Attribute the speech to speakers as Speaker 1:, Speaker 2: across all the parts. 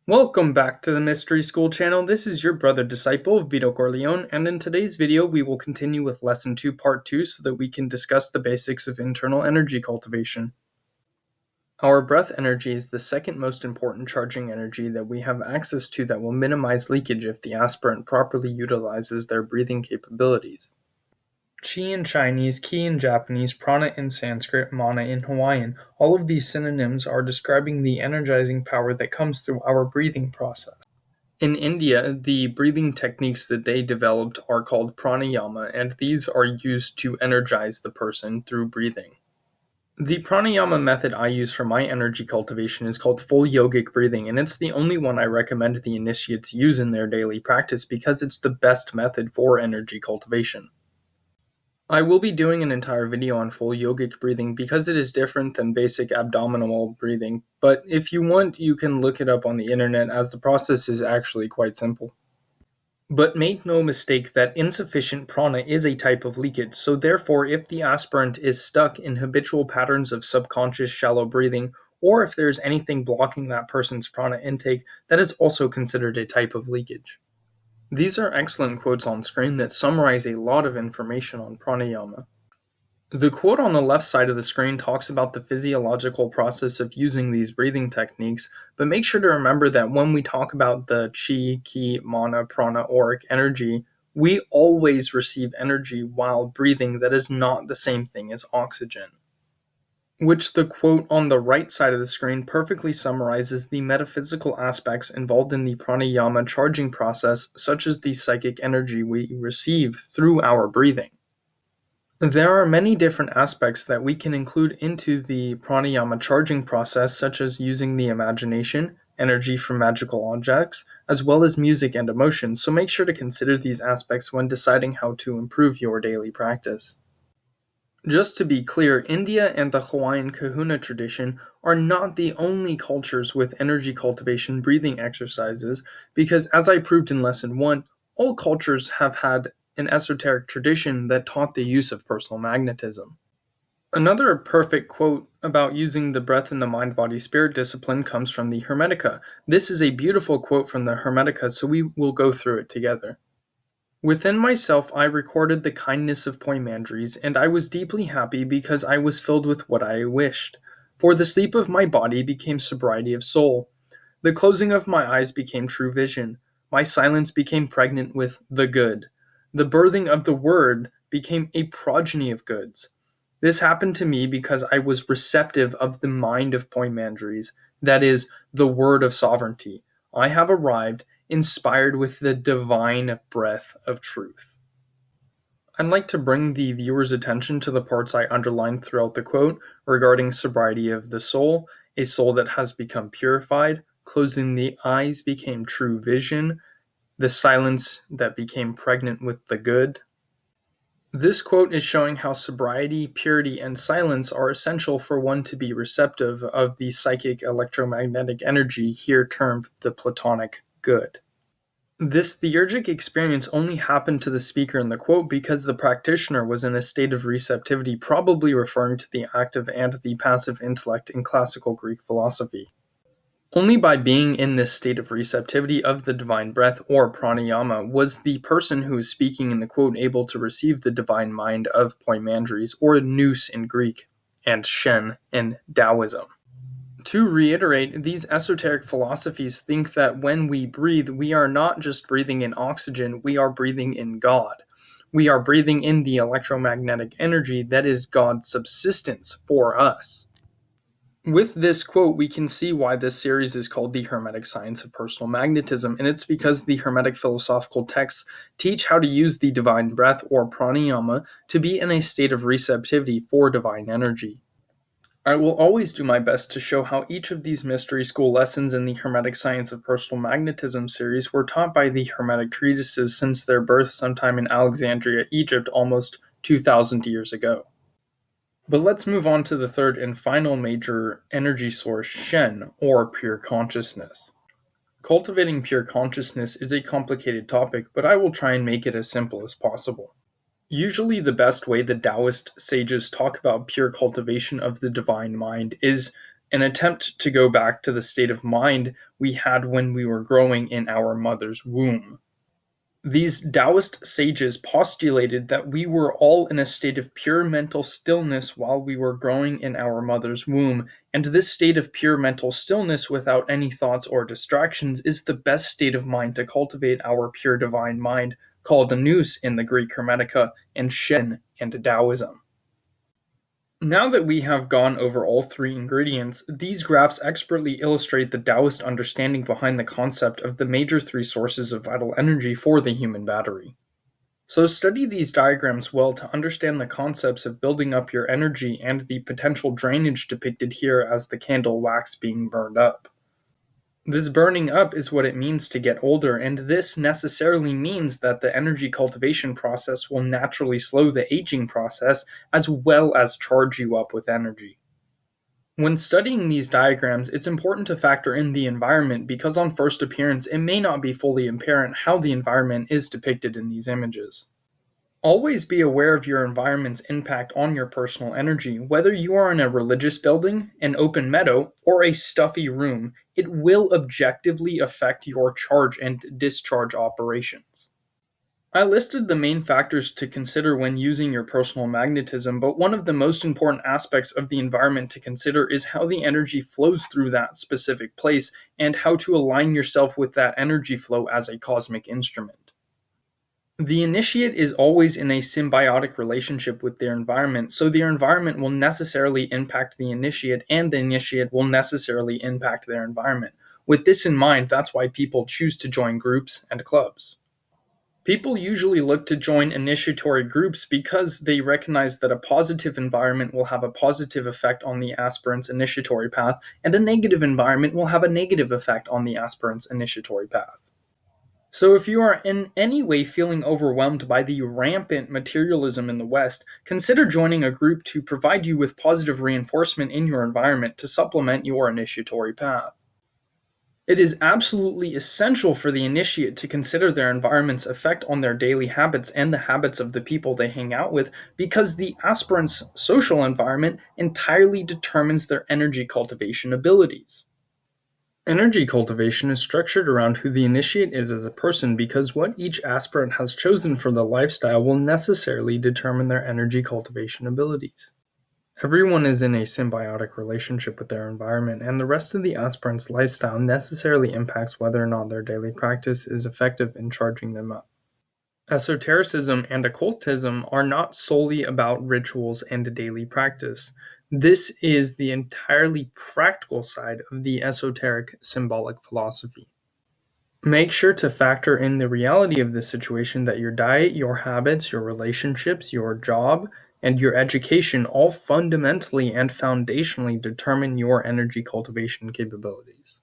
Speaker 1: Welcome back to the Mystery School channel. This is your brother disciple, Vito Corleone, and in today's video we will continue with Lesson 2, Part 2 so that we can discuss the basics of internal energy cultivation. Our breath energy is the second most important charging energy that we have access to that will minimize leakage if the aspirant properly utilizes their breathing capabilities. Chi in Chinese, Ki in Japanese, Prana in Sanskrit, Mana in Hawaiian. All of these synonyms are describing the energizing power that comes through our breathing process. In India, the breathing techniques that they developed are called pranayama, and these are used to energize the person through breathing. The pranayama method I use for my energy cultivation is called full yogic breathing, and it's the only one I recommend the initiates use in their daily practice because it's the best method for energy cultivation. I will be doing an entire video on full yogic breathing because it is different than basic abdominal breathing, but if you want, you can look it up on the internet as the process is actually quite simple. But make no mistake that insufficient prana is a type of leakage, so therefore if the aspirant is stuck in habitual patterns of subconscious shallow breathing, or if there's anything blocking that person's prana intake, that is also considered a type of leakage. These are excellent quotes on screen that summarize a lot of information on pranayama. The quote on the left side of the screen talks about the physiological process of using these breathing techniques, but make sure to remember that when we talk about the chi, ki, mana, prana, auric energy, we always receive energy while breathing that is not the same thing as oxygen. Which the quote on the right side of the screen perfectly summarizes the metaphysical aspects involved in the pranayama charging process, such as the psychic energy we receive through our breathing. There are many different aspects that we can include into the pranayama charging process, such as using the imagination, energy from magical objects, as well as music and emotions, so make sure to consider these aspects when deciding how to improve your daily practice. Just to be clear, India and the Hawaiian kahuna tradition are not the only cultures with energy cultivation breathing exercises, because as I proved in Lesson 1, all cultures have had an esoteric tradition that taught the use of personal magnetism. Another perfect quote about using the breath in the mind-body-spirit discipline comes from the Hermetica. This is a beautiful quote from the Hermetica, so we will go through it together. Within myself I recorded the kindness of Poimandres, and I was deeply happy because I was filled with what I wished. For the sleep of my body became sobriety of soul. The closing of my eyes became true vision. My silence became pregnant with the good. The birthing of the word became a progeny of goods. This happened to me because I was receptive of the mind of Poimandres, that is, the word of sovereignty. I have arrived, inspired with the divine breath of truth. I'd like to bring the viewer's attention to the parts I underlined throughout the quote regarding sobriety of the soul, a soul that has become purified, closing the eyes became true vision, the silence that became pregnant with the good. This quote is showing how sobriety, purity, and silence are essential for one to be receptive of the psychic electromagnetic energy here termed the Platonic good. This theurgic experience only happened to the speaker in the quote because the practitioner was in a state of receptivity, probably referring to the active and the passive intellect in classical Greek philosophy. Only by being in this state of receptivity of the divine breath, or pranayama, was the person who is speaking in the quote able to receive the divine mind of Poimandres, or nous in Greek, and Shen in Taoism. To reiterate, these esoteric philosophies think that when we breathe, we are not just breathing in oxygen, we are breathing in God. We are breathing in the electromagnetic energy that is God's subsistence for us. With this quote, we can see why this series is called the Hermetic Science of Personal Magnetism, and it's because the Hermetic philosophical texts teach how to use the divine breath, or pranayama, to be in a state of receptivity for divine energy. I will always do my best to show how each of these mystery school lessons in the Hermetic Science of Personal Magnetism series were taught by the Hermetic treatises since their birth sometime in Alexandria, Egypt, almost 2,000 years ago. But let's move on to the third and final major energy source, Shen, or pure consciousness. Cultivating pure consciousness is a complicated topic, but I will try and make it as simple as possible. Usually the best way the Taoist sages talk about pure cultivation of the divine mind is an attempt to go back to the state of mind we had when we were growing in our mother's womb. These Taoist sages postulated that we were all in a state of pure mental stillness while we were growing in our mother's womb, and this state of pure mental stillness without any thoughts or distractions is the best state of mind to cultivate our pure divine mind, called nous in the Greek Hermetica and Shen in Taoism. Now that we have gone over all three ingredients, these graphs expertly illustrate the Taoist understanding behind the concept of the major three sources of vital energy for the human battery. So study these diagrams well to understand the concepts of building up your energy and the potential drainage depicted here as the candle wax being burned up. This burning up is what it means to get older, and this necessarily means that the energy cultivation process will naturally slow the aging process as well as charge you up with energy. When studying these diagrams, it's important to factor in the environment because on first appearance it may not be fully apparent how the environment is depicted in these images. Always be aware of your environment's impact on your personal energy. Whether you are in a religious building, an open meadow, or a stuffy room, it will objectively affect your charge and discharge operations. I listed the main factors to consider when using your personal magnetism, but one of the most important aspects of the environment to consider is how the energy flows through that specific place and how to align yourself with that energy flow as a cosmic instrument. The initiate is always in a symbiotic relationship with their environment, so their environment will necessarily impact the initiate, and the initiate will necessarily impact their environment. With this in mind, that's why people choose to join groups and clubs. People usually look to join initiatory groups because they recognize that a positive environment will have a positive effect on the aspirant's initiatory path, and a negative environment will have a negative effect on the aspirant's initiatory path. So if you are in any way feeling overwhelmed by the rampant materialism in the West, consider joining a group to provide you with positive reinforcement in your environment to supplement your initiatory path. It is absolutely essential for the initiate to consider their environment's effect on their daily habits and the habits of the people they hang out with, because the aspirant's social environment entirely determines their energy cultivation abilities. Energy cultivation is structured around who the initiate is as a person because what each aspirant has chosen for the lifestyle will necessarily determine their energy cultivation abilities. Everyone is in a symbiotic relationship with their environment, and the rest of the aspirant's lifestyle necessarily impacts whether or not their daily practice is effective in charging them up. Esotericism and occultism are not solely about rituals and daily practice. This is the entirely practical side of the esoteric symbolic philosophy. Make sure to factor in the reality of the situation that your diet, your habits, your relationships, your job, and your education all fundamentally and foundationally determine your energy cultivation capabilities.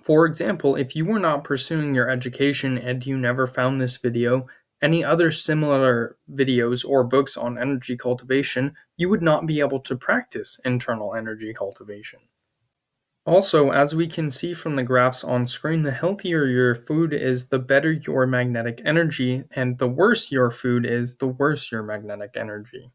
Speaker 1: For example, if you were not pursuing your education and you never found this video, any other similar videos or books on energy cultivation, you would not be able to practice internal energy cultivation. Also, as we can see from the graphs on screen, the healthier your food is, the better your magnetic energy, and the worse your food is, the worse your magnetic energy.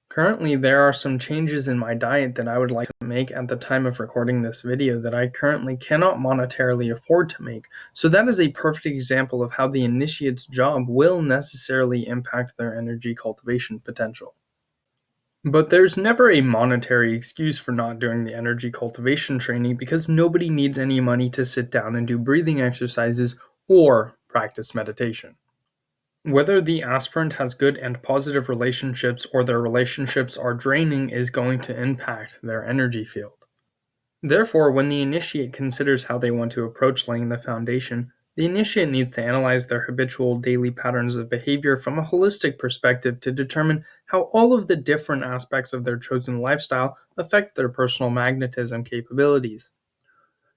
Speaker 1: Currently, there are some changes in my diet that I would like to make at the time of recording this video that I currently cannot monetarily afford to make, so that is a perfect example of how the initiate's job will necessarily impact their energy cultivation potential. But there's never a monetary excuse for not doing the energy cultivation training because nobody needs any money to sit down and do breathing exercises or practice meditation. Whether the aspirant has good and positive relationships or their relationships are draining is going to impact their energy field. Therefore, when the initiate considers how they want to approach laying the foundation, the initiate needs to analyze their habitual daily patterns of behavior from a holistic perspective to determine how all of the different aspects of their chosen lifestyle affect their personal magnetism capabilities.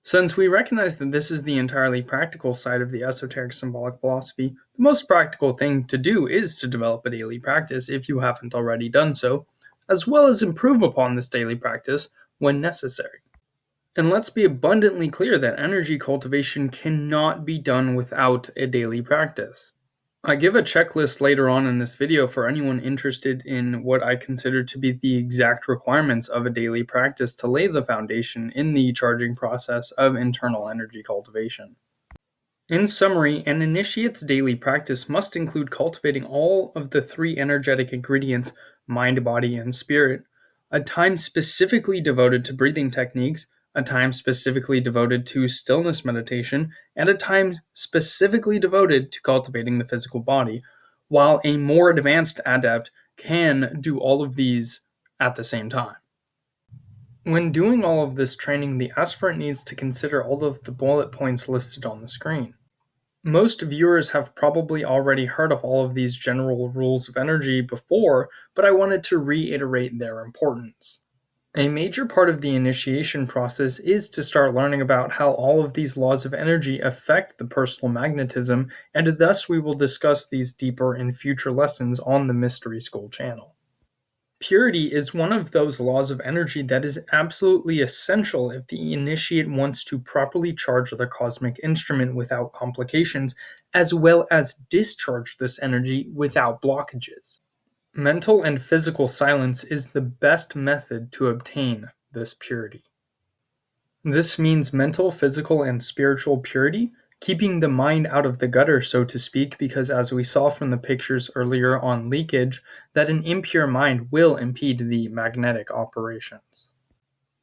Speaker 1: Since we recognize that this is the entirely practical side of the esoteric symbolic philosophy, the most practical thing to do is to develop a daily practice if you haven't already done so, as well as improve upon this daily practice when necessary. And let's be abundantly clear that energy cultivation cannot be done without a daily practice. I give a checklist later on in this video for anyone interested in what I consider to be the exact requirements of a daily practice to lay the foundation in the charging process of internal energy cultivation. In summary, an initiate's daily practice must include cultivating all of the three energetic ingredients mind, body, and spirit, a time specifically devoted to breathing techniques, a time specifically devoted to stillness meditation, and a time specifically devoted to cultivating the physical body, while a more advanced adept can do all of these at the same time. When doing all of this training, the aspirant needs to consider all of the bullet points listed on the screen. Most viewers have probably already heard of all of these general rules of energy before, but I wanted to reiterate their importance. A major part of the initiation process is to start learning about how all of these laws of energy affect the personal magnetism, and thus we will discuss these deeper in future lessons on the Mystery School channel. Purity is one of those laws of energy that is absolutely essential if the initiate wants to properly charge the cosmic instrument without complications, as well as discharge this energy without blockages. Mental and physical silence is the best method to obtain this purity. This means mental, physical, and spiritual purity, keeping the mind out of the gutter, so to speak, because as we saw from the pictures earlier on leakage, that an impure mind will impede the magnetic operations.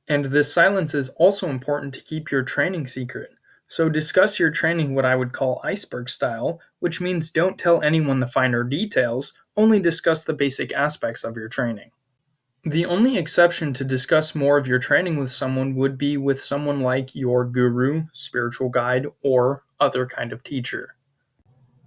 Speaker 1: And this silence is also important to keep your training secret. So discuss your training what I would call iceberg style, which means don't tell anyone the finer details, only discuss the basic aspects of your training. The only exception to discuss more of your training with someone would be with someone like your guru, spiritual guide, or other kind of teacher.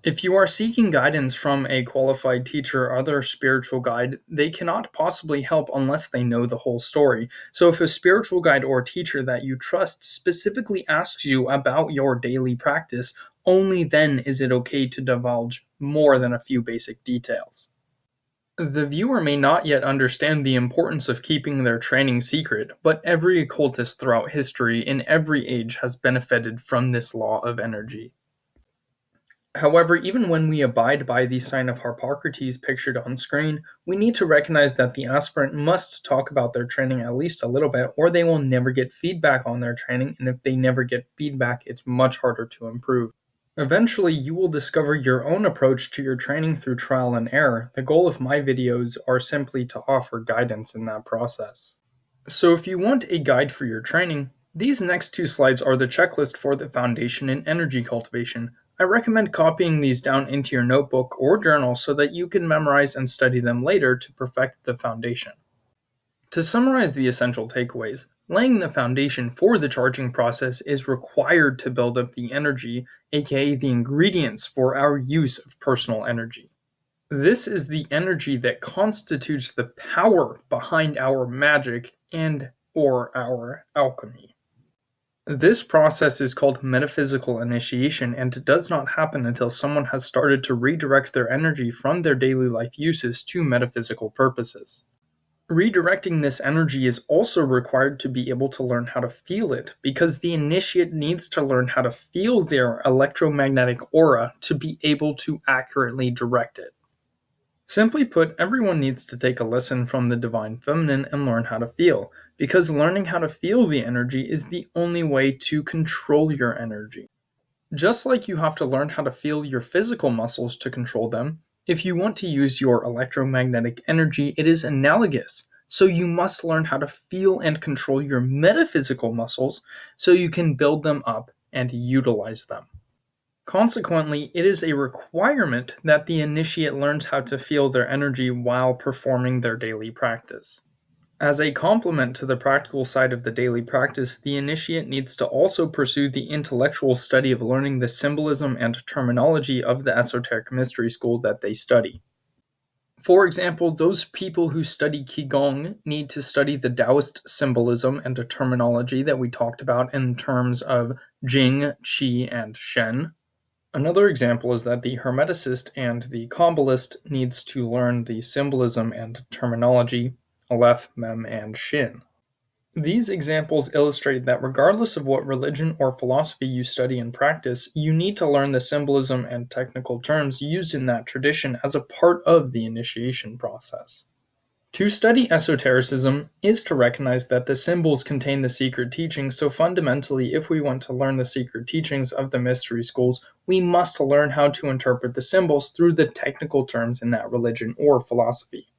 Speaker 1: If you are seeking guidance from a qualified teacher or other spiritual guide, they cannot possibly help unless they know the whole story. So if a spiritual guide or teacher that you trust specifically asks you about your daily practice, only then is it okay to divulge more than a few basic details. The viewer may not yet understand the importance of keeping their training secret, but every occultist throughout history in every age has benefited from this law of energy. However, even when we abide by the sign of Harpocrates pictured on screen, we need to recognize that the aspirant must talk about their training at least a little bit, or they will never get feedback on their training, and if they never get feedback, it's much harder to improve. Eventually, you will discover your own approach to your training through trial and error. The goal of my videos are simply to offer guidance in that process. So if you want a guide for your training, these next two slides are the checklist for the foundation in energy cultivation. I recommend copying these down into your notebook or journal so that you can memorize and study them later to perfect the foundation. To summarize the essential takeaways, laying the foundation for the charging process is required to build up the energy, aka the ingredients for our use of personal energy. This is the energy that constitutes the power behind our magic and or our alchemy. This process is called metaphysical initiation and does not happen until someone has started to redirect their energy from their daily life uses to metaphysical purposes. Redirecting this energy is also required to be able to learn how to feel it, because the initiate needs to learn how to feel their electromagnetic aura to be able to accurately direct it. Simply put, everyone needs to take a lesson from the Divine Feminine and learn how to feel, because learning how to feel the energy is the only way to control your energy. Just like you have to learn how to feel your physical muscles to control them, if you want to use your electromagnetic energy, it is analogous. So you must learn how to feel and control your metaphysical muscles so you can build them up and utilize them. Consequently, it is a requirement that the initiate learns how to feel their energy while performing their daily practice. As a complement to the practical side of the daily practice, the initiate needs to also pursue the intellectual study of learning the symbolism and terminology of the Esoteric Mystery School that they study. For example, those people who study Qigong need to study the Taoist symbolism and terminology that we talked about in terms of Jing, Qi, and Shen. Another example is that the Hermeticist and the Kabbalist needs to learn the symbolism and terminology Aleph, Mem, and Shin. These examples illustrate that regardless of what religion or philosophy you study and practice, you need to learn the symbolism and technical terms used in that tradition as a part of the initiation process. To study esotericism is to recognize that the symbols contain the secret teachings, so fundamentally, if we want to learn the secret teachings of the mystery schools, we must learn how to interpret the symbols through the technical terms in that religion or philosophy.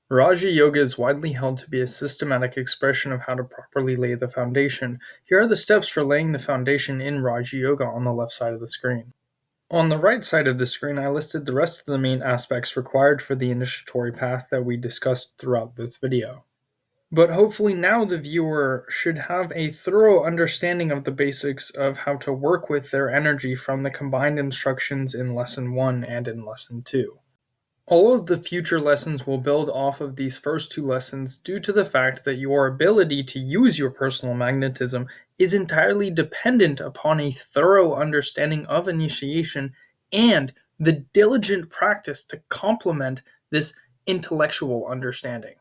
Speaker 1: Raja Yoga is widely held to be a systematic expression of how to properly lay the foundation. Here are the steps for laying the foundation in Raja Yoga on the left side of the screen. On the right side of the screen, I listed the rest of the main aspects required for the initiatory path that we discussed throughout this video. But hopefully now the viewer should have a thorough understanding of the basics of how to work with their energy from the combined instructions in Lesson 1 and in Lesson 2. All of the future lessons will build off of these first two lessons due to the fact that your ability to use your personal magnetism is entirely dependent upon a thorough understanding of initiation and the diligent practice to complement this intellectual understanding.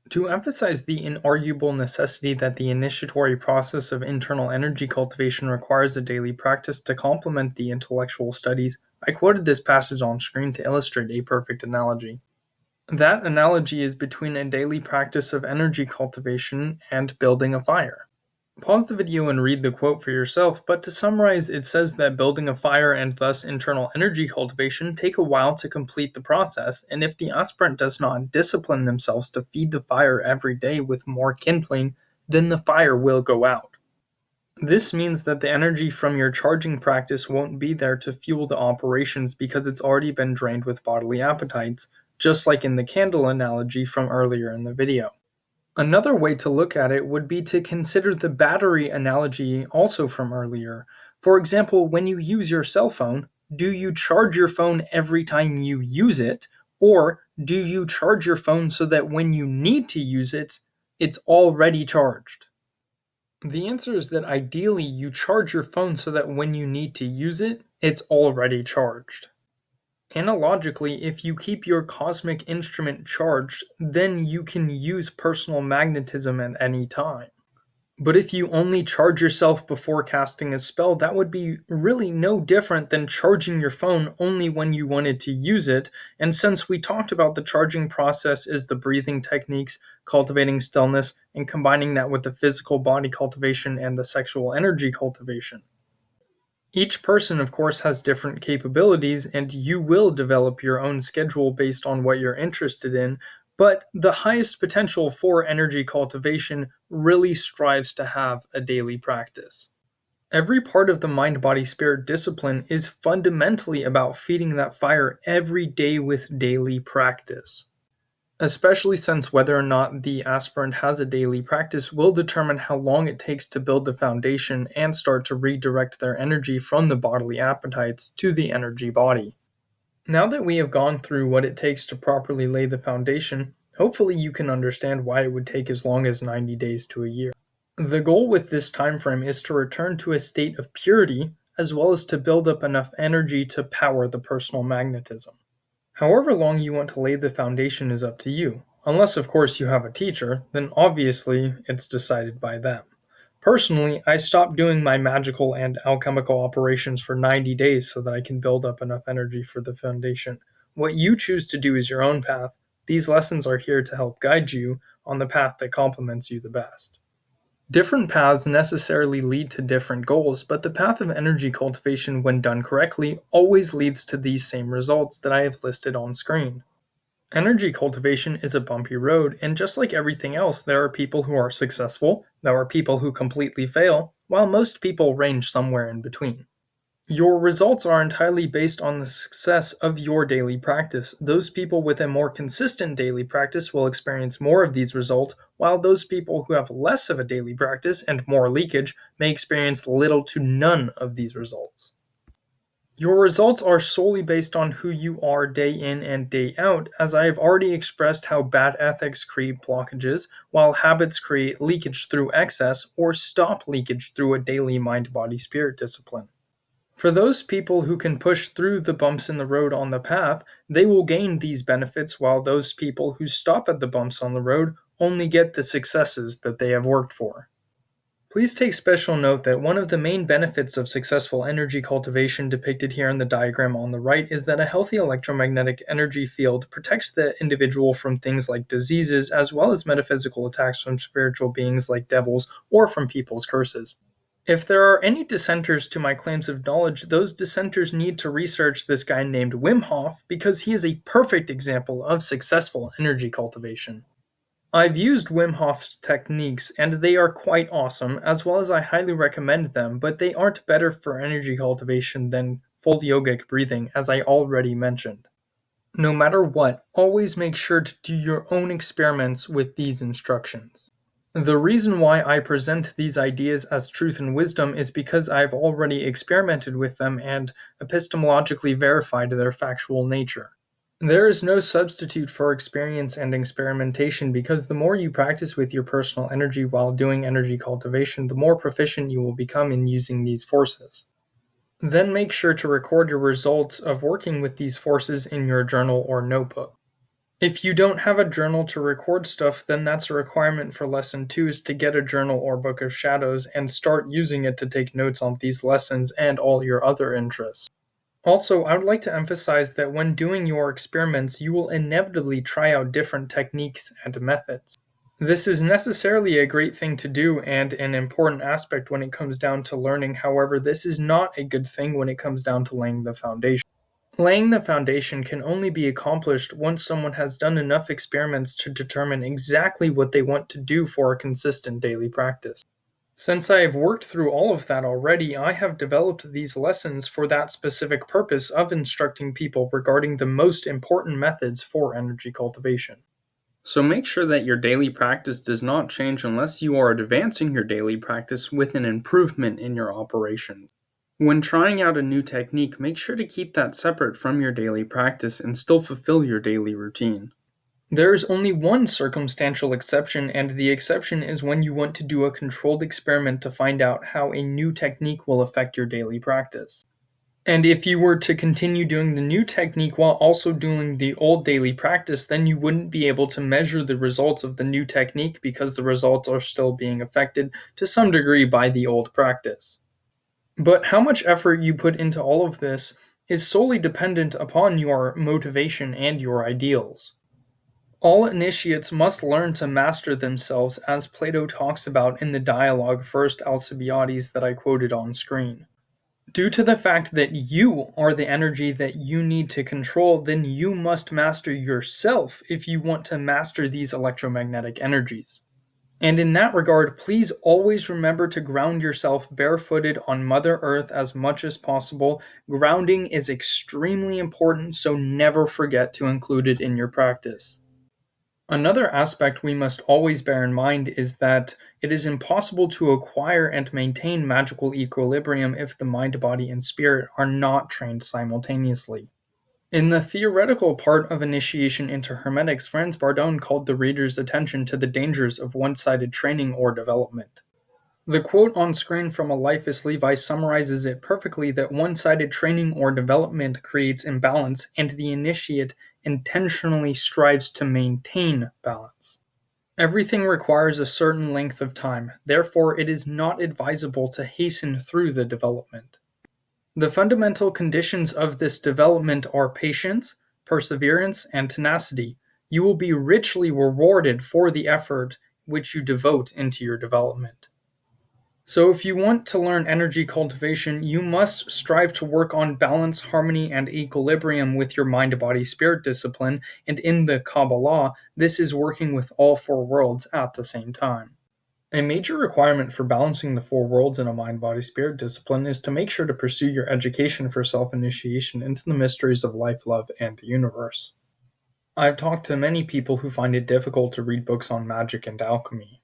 Speaker 1: To emphasize the inarguable necessity that the initiatory process of internal energy cultivation requires a daily practice to complement the intellectual studies, I quoted this passage on screen to illustrate a perfect analogy. That analogy is between a daily practice of energy cultivation and building a fire. Pause the video and read the quote for yourself, but to summarize, it says that building a fire and thus internal energy cultivation take a while to complete the process, and if the aspirant does not discipline themselves to feed the fire every day with more kindling, then the fire will go out. This means that the energy from your charging practice won't be there to fuel the operations because it's already been drained with bodily appetites, just like in the candle analogy from earlier in the video. Another way to look at it would be to consider the battery analogy also from earlier. For example, when you use your cell phone, do you charge your phone every time you use it, or do you charge your phone so that when you need to use it, it's already charged? The answer is that ideally you charge your phone so that when you need to use it, it's already charged. Analogically, if you keep your cosmic instrument charged, then you can use personal magnetism at any time. But if you only charge yourself before casting a spell, that would be really no different than charging your phone only when you wanted to use it. And since we talked about the charging process is the breathing techniques, cultivating stillness, and combining that with the physical body cultivation and the sexual energy cultivation. Each person, of course, has different capabilities, and you will develop your own schedule based on what you're interested in, but the highest potential for energy cultivation really strives to have a daily practice. Every part of the mind-body-spirit discipline is fundamentally about feeding that fire every day with daily practice. Especially since whether or not the aspirant has a daily practice will determine how long it takes to build the foundation and start to redirect their energy from the bodily appetites to the energy body. Now that we have gone through what it takes to properly lay the foundation, hopefully you can understand why it would take as long as 90 days to a year. The goal with this time frame is to return to a state of purity as well as to build up enough energy to power the personal magnetism. However long you want to lay the foundation is up to you. Unless, of course, you have a teacher, then obviously it's decided by them. Personally, I stopped doing my magical and alchemical operations for 90 days so that I can build up enough energy for the foundation. What you choose to do is your own path. These lessons are here to help guide you on the path that complements you the best. Different paths necessarily lead to different goals, but the path of energy cultivation, when done correctly, always leads to these same results that I have listed on screen. Energy cultivation is a bumpy road, and just like everything else, there are people who are successful, there are people who completely fail, while most people range somewhere in between. Your results are entirely based on the success of your daily practice. Those people with a more consistent daily practice will experience more of these results, while those people who have less of a daily practice and more leakage may experience little to none of these results. Your results are solely based on who you are day in and day out, as I have already expressed how bad ethics create blockages, while habits create leakage through excess or stop leakage through a daily mind-body-spirit discipline. For those people who can push through the bumps in the road on the path, they will gain these benefits, while those people who stop at the bumps on the road only get the successes that they have worked for. Please take special note that one of the main benefits of successful energy cultivation depicted here in the diagram on the right is that a healthy electromagnetic energy field protects the individual from things like diseases as well as metaphysical attacks from spiritual beings like devils or from people's curses. If there are any dissenters to my claims of knowledge, those dissenters need to research this guy named Wim Hof because he is a perfect example of successful energy cultivation. I've used Wim Hof's techniques and they are quite awesome, as well as I highly recommend them, but they aren't better for energy cultivation than full yogic breathing, as I already mentioned. No matter what, always make sure to do your own experiments with these instructions. The reason why I present these ideas as truth and wisdom is because I've already experimented with them and epistemologically verified their factual nature. There is no substitute for experience and experimentation because the more you practice with your personal energy while doing energy cultivation, the more proficient you will become in using these forces. Then make sure to record your results of working with these forces in your journal or notebook. If you don't have a journal to record stuff, then that's a requirement for lesson 2 is to get a journal or book of shadows and start using it to take notes on these lessons and all your other interests. Also, I would like to emphasize that when doing your experiments, you will inevitably try out different techniques and methods. This is necessarily a great thing to do and an important aspect when it comes down to learning. However, this is not a good thing when it comes down to laying the foundation. Laying the foundation can only be accomplished once someone has done enough experiments to determine exactly what they want to do for a consistent daily practice. Since I have worked through all of that already, I have developed these lessons for that specific purpose of instructing people regarding the most important methods for energy cultivation. So make sure that your daily practice does not change unless you are advancing your daily practice with an improvement in your operations. When trying out a new technique, make sure to keep that separate from your daily practice and still fulfill your daily routine. There is only one circumstantial exception, and the exception is when you want to do a controlled experiment to find out how a new technique will affect your daily practice. And if you were to continue doing the new technique while also doing the old daily practice, then you wouldn't be able to measure the results of the new technique because the results are still being affected to some degree by the old practice. But how much effort you put into all of this is solely dependent upon your motivation and your ideals. All initiates must learn to master themselves, as Plato talks about in the dialogue First Alcibiades that I quoted on screen. Due to the fact that you are the energy that you need to control, then you must master yourself if you want to master these electromagnetic energies. And in that regard, please always remember to ground yourself barefooted on Mother Earth as much as possible. Grounding is extremely important, so never forget to include it in your practice. Another aspect we must always bear in mind is that it is impossible to acquire and maintain magical equilibrium if the mind, body, and spirit are not trained simultaneously. In the theoretical part of Initiation into Hermetics, Franz Bardon called the reader's attention to the dangers of one-sided training or development. The quote on screen from Eliphas Levi summarizes it perfectly that one-sided training or development creates imbalance, and the initiate intentionally strives to maintain balance. Everything requires a certain length of time, therefore it is not advisable to hasten through the development. The fundamental conditions of this development are patience, perseverance, and tenacity. You will be richly rewarded for the effort which you devote into your development. So if you want to learn energy cultivation, you must strive to work on balance, harmony, and equilibrium with your mind-body-spirit discipline, and in the Kabbalah, this is working with all four worlds at the same time. A major requirement for balancing the four worlds in a mind-body-spirit discipline is to make sure to pursue your education for self-initiation into the mysteries of life, love, and the universe. I've talked to many people who find it difficult to read books on magic and alchemy.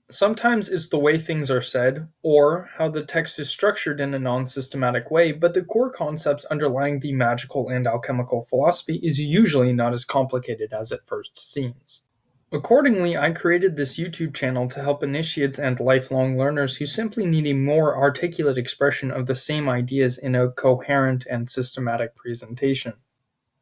Speaker 1: Sometimes it's the way things are said, or how the text is structured in a non-systematic way, but the core concepts underlying the magical and alchemical philosophy is usually not as complicated as it first seems. Accordingly, I created this YouTube channel to help initiates and lifelong learners who simply need a more articulate expression of the same ideas in a coherent and systematic presentation.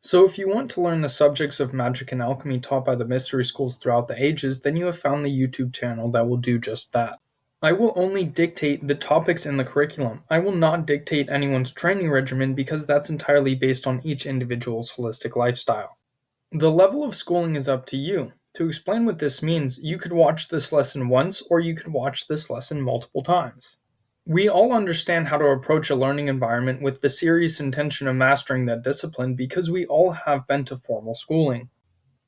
Speaker 1: So if you want to learn the subjects of magic and alchemy taught by the mystery schools throughout the ages, then you have found the YouTube channel that will do just that. I will only dictate the topics in the curriculum. I will not dictate anyone's training regimen because that's entirely based on each individual's holistic lifestyle. The level of schooling is up to you. To explain what this means, you could watch this lesson once or you could watch this lesson multiple times. We all understand how to approach a learning environment with the serious intention of mastering that discipline because we all have been to formal schooling.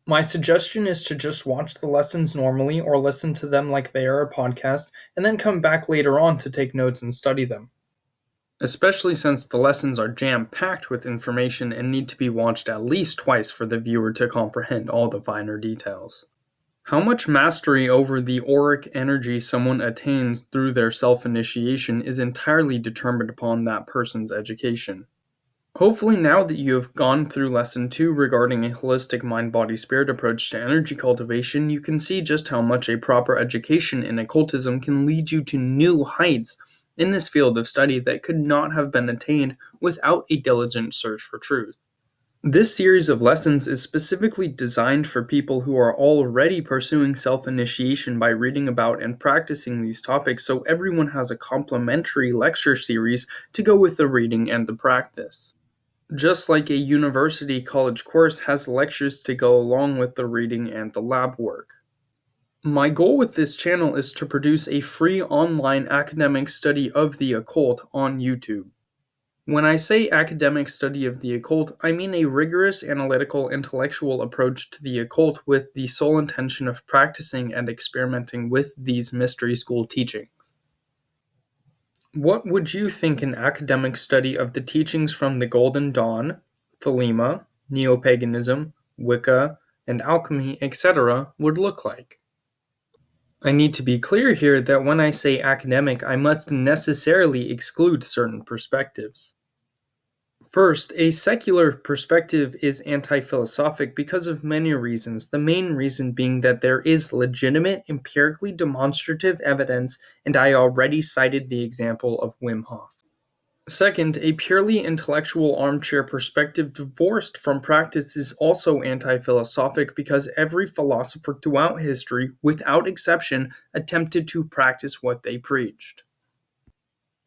Speaker 1: My suggestion is to just watch the lessons normally or listen to them like they are a podcast and then come back later on to take notes and study them. Especially since the lessons are jam-packed with information and need to be watched at least twice for the viewer to comprehend all the finer details. How much mastery over the auric energy someone attains through their self-initiation is entirely determined upon that person's education. Hopefully now that you have gone through Lesson 2 regarding a holistic mind-body-spirit approach to energy cultivation, you can see just how much a proper education in occultism can lead you to new heights in this field of study that could not have been attained without a diligent search for truth. This series of lessons is specifically designed for people who are already pursuing self-initiation by reading about and practicing these topics, so everyone has a complementary lecture series to go with the reading and the practice. Just like a university college course has lectures to go along with the reading and the lab work. My goal with this channel is to produce a free online academic study of the occult on YouTube. When I say academic study of the occult, I mean a rigorous analytical intellectual approach to the occult with the sole intention of practicing and experimenting with these mystery school teachings. What would you think an academic study of the teachings from the Golden Dawn, Thelema, Neo-Paganism, Wicca, and alchemy, etc. would look like? I need to be clear here that when I say academic, I must necessarily exclude certain perspectives. First, a secular perspective is anti-philosophic because of many reasons, the main reason being that there is legitimate, empirically demonstrative evidence, and I already cited the example of Wim Hof. Second, a purely intellectual armchair perspective divorced from practice is also anti-philosophic because every philosopher throughout history, without exception, attempted to practice what they preached.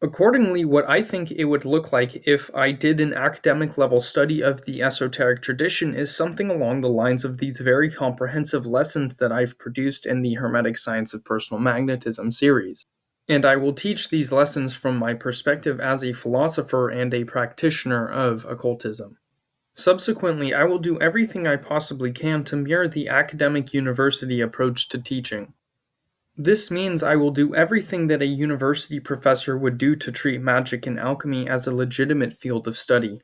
Speaker 1: Accordingly, what I think it would look like if I did an academic level study of the esoteric tradition is something along the lines of these very comprehensive lessons that I've produced in the Hermetic Science of Personal Magnetism series. And I will teach these lessons from my perspective as a philosopher and a practitioner of occultism. Subsequently, I will do everything I possibly can to mirror the academic university approach to teaching. This means I will do everything that a university professor would do to treat magic and alchemy as a legitimate field of study.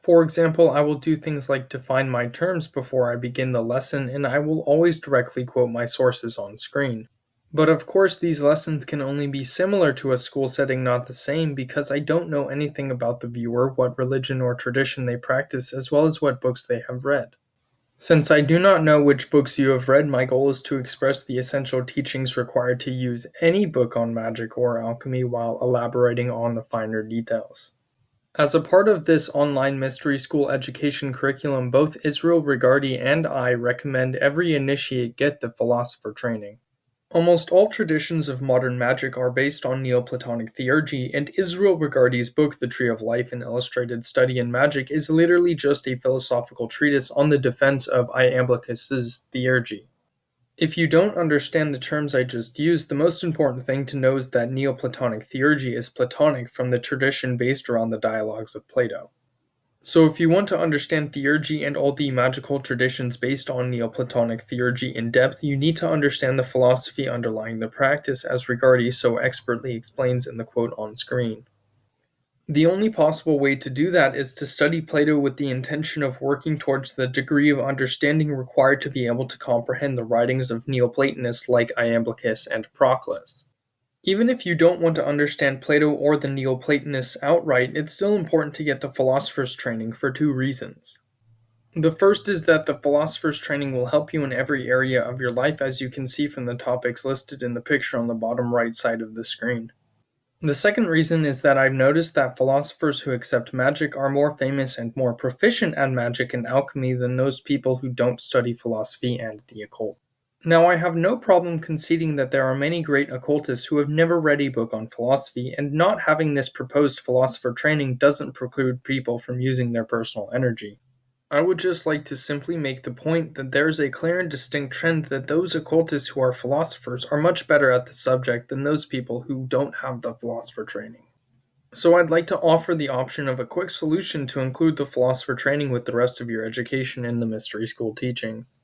Speaker 1: For example, I will do things like define my terms before I begin the lesson, and I will always directly quote my sources on screen. But of course, these lessons can only be similar to a school setting, not the same, because I don't know anything about the viewer, what religion or tradition they practice, as well as what books they have read. Since I do not know which books you have read, my goal is to express the essential teachings required to use any book on magic or alchemy while elaborating on the finer details. As a part of this online mystery school education curriculum, both Israel Regardi and I recommend every initiate get the philosopher training. Almost all traditions of modern magic are based on Neoplatonic theurgy, and Israel Regardi's book, The Tree of Life, an illustrated study in magic, is literally just a philosophical treatise on the defense of Iamblichus's theurgy. If you don't understand the terms I just used, the most important thing to know is that Neoplatonic theurgy is Platonic from the tradition based around the dialogues of Plato. So if you want to understand theurgy and all the magical traditions based on Neoplatonic theurgy in depth, you need to understand the philosophy underlying the practice, as Regardi so expertly explains in the quote on screen. The only possible way to do that is to study Plato with the intention of working towards the degree of understanding required to be able to comprehend the writings of Neoplatonists like Iamblichus and Proclus. Even if you don't want to understand Plato or the Neoplatonists outright, it's still important to get the philosopher's training for two reasons. The first is that the philosopher's training will help you in every area of your life, as you can see from the topics listed in the picture on the bottom right side of the screen. The second reason is that I've noticed that philosophers who accept magic are more famous and more proficient at magic and alchemy than those people who don't study philosophy and the occult. Now, I have no problem conceding that there are many great occultists who have never read a book on philosophy, and not having this proposed philosopher training doesn't preclude people from using their personal energy. I would just like to simply make the point that there is a clear and distinct trend that those occultists who are philosophers are much better at the subject than those people who don't have the philosopher training. So I'd like to offer the option of a quick solution to include the philosopher training with the rest of your education in the mystery school teachings.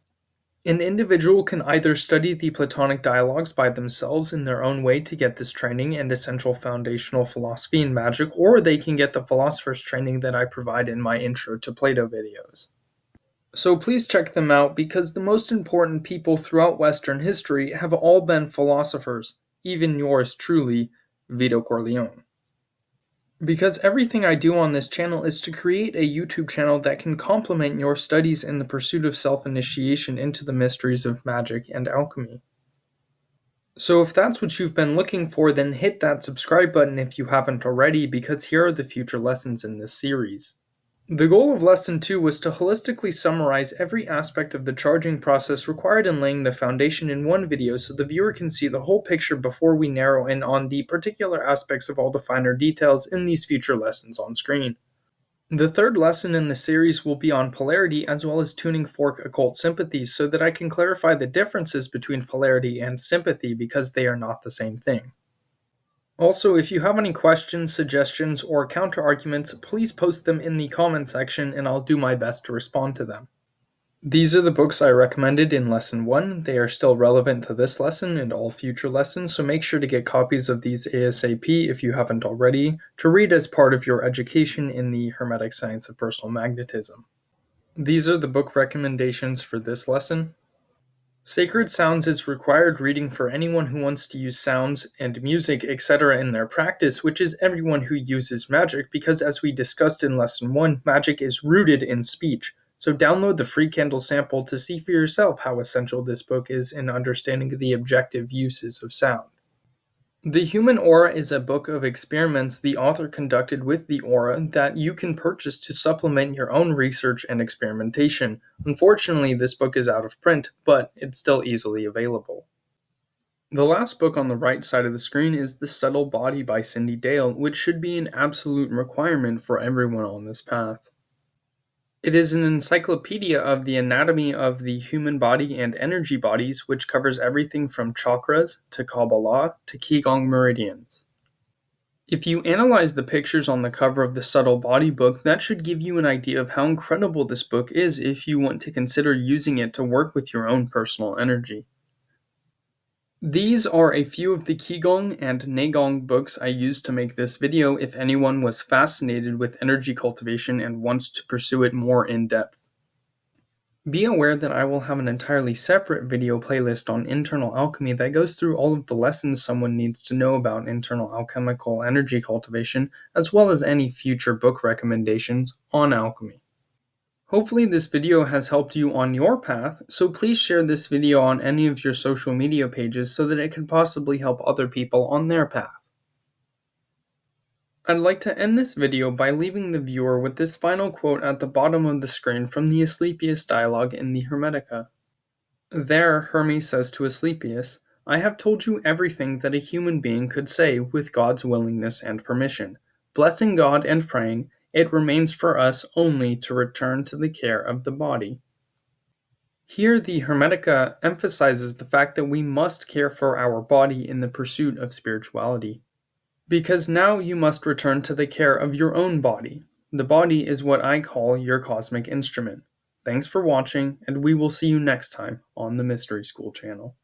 Speaker 1: An individual can either study the Platonic dialogues by themselves in their own way to get this training and essential foundational philosophy and magic, or they can get the philosopher's training that I provide in my Intro to Plato videos. So please check them out because the most important people throughout Western history have all been philosophers, even yours truly, Vito Corleone. Because everything I do on this channel is to create a YouTube channel that can complement your studies in the pursuit of self-initiation into the mysteries of magic and alchemy. So if that's what you've been looking for, then hit that subscribe button if you haven't already, because here are the future lessons in this series. The goal of Lesson 2 was to holistically summarize every aspect of the charging process required in laying the foundation in one video so the viewer can see the whole picture before we narrow in on the particular aspects of all the finer details in these future lessons on screen. The third lesson in the series will be on polarity as well as tuning fork occult sympathies so that I can clarify the differences between polarity and sympathy because they are not the same thing. Also, if you have any questions, suggestions, or counter-arguments, please post them in the comment section and I'll do my best to respond to them. These are the books I recommended in Lesson 1. They are still relevant to this lesson and all future lessons, so make sure to get copies of these ASAP if you haven't already, to read as part of your education in the Hermetic Science of Personal Magnetism. These are the book recommendations for this lesson. Sacred Sounds is required reading for anyone who wants to use sounds and music, etc. in their practice, which is everyone who uses magic, because as we discussed in Lesson 1, magic is rooted in speech. So download the free Kindle sample to see for yourself how essential this book is in understanding the objective uses of sound. The Human Aura is a book of experiments the author conducted with the aura that you can purchase to supplement your own research and experimentation. Unfortunately, this book is out of print, but it's still easily available. The last book on the right side of the screen is The Subtle Body by Cindy Dale, which should be an absolute requirement for everyone on this path. It is an encyclopedia of the anatomy of the human body and energy bodies, which covers everything from chakras to Kabbalah to Qigong meridians. If you analyze the pictures on the cover of the Subtle Body book, that should give you an idea of how incredible this book is if you want to consider using it to work with your own personal energy. These are a few of the Qigong and Neigong books I used to make this video if anyone was fascinated with energy cultivation and wants to pursue it more in depth. Be aware that I will have an entirely separate video playlist on internal alchemy that goes through all of the lessons someone needs to know about internal alchemical energy cultivation, as well as any future book recommendations on alchemy. Hopefully this video has helped you on your path, so please share this video on any of your social media pages so that it can possibly help other people on their path. I'd like to end this video by leaving the viewer with this final quote at the bottom of the screen from the Asclepius dialogue in the Hermetica. There, Hermes says to Asclepius, "I have told you everything that a human being could say with God's willingness and permission. Blessing God and praying, it remains for us only to return to the care of the body." Here, the Hermetica emphasizes the fact that we must care for our body in the pursuit of spirituality. Because now you must return to the care of your own body. The body is what I call your cosmic instrument. Thanks for watching, and we will see you next time on the Mystery School channel.